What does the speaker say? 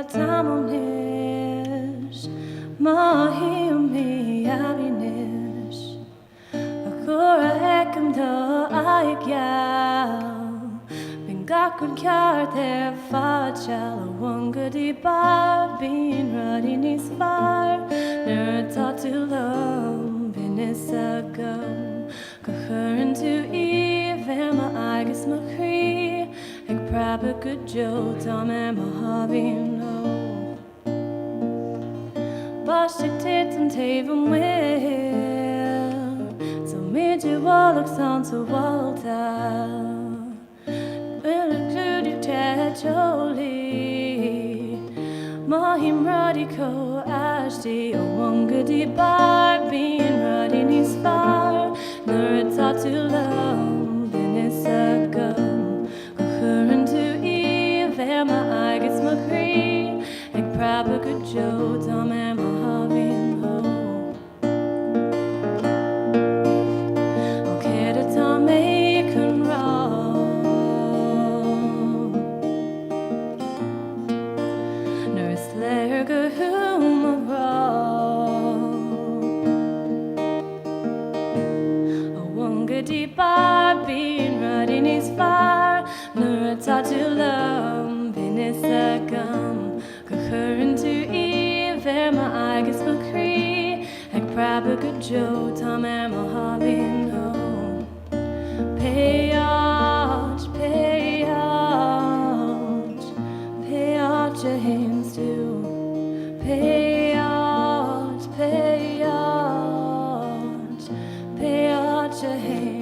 tamaill Mothaím mí-aibí níos fhecim do geal Bíonn Gach ceart fad seall rudaí barr Bíonn rudaí níos fearr nuair atá tú liom Bíonn is agam go chuireann tú íomh agus mo chrí ag prabh go geal Mothaím Báiste tit an taobh an bhfuil so méidir bhálach san sa bhálta Bhfuil a clúdú te teolaí Mothaím rudaí có aistí ó rudaí barr Bíonn rudaí níos fearr nuair atá tú liom Bíonn is agam go chuireann tú íomh agus mo chrí ag prabh go geal rudaí barr Bíonn rudaí níos fearr nuair atá tú liom Bíonn is agam go chuireann tú íomh agus mo chrí ag prabh go geal Mothaím Peáit, peáit, peáit a hains tú Peáit, peáit, peáit a hains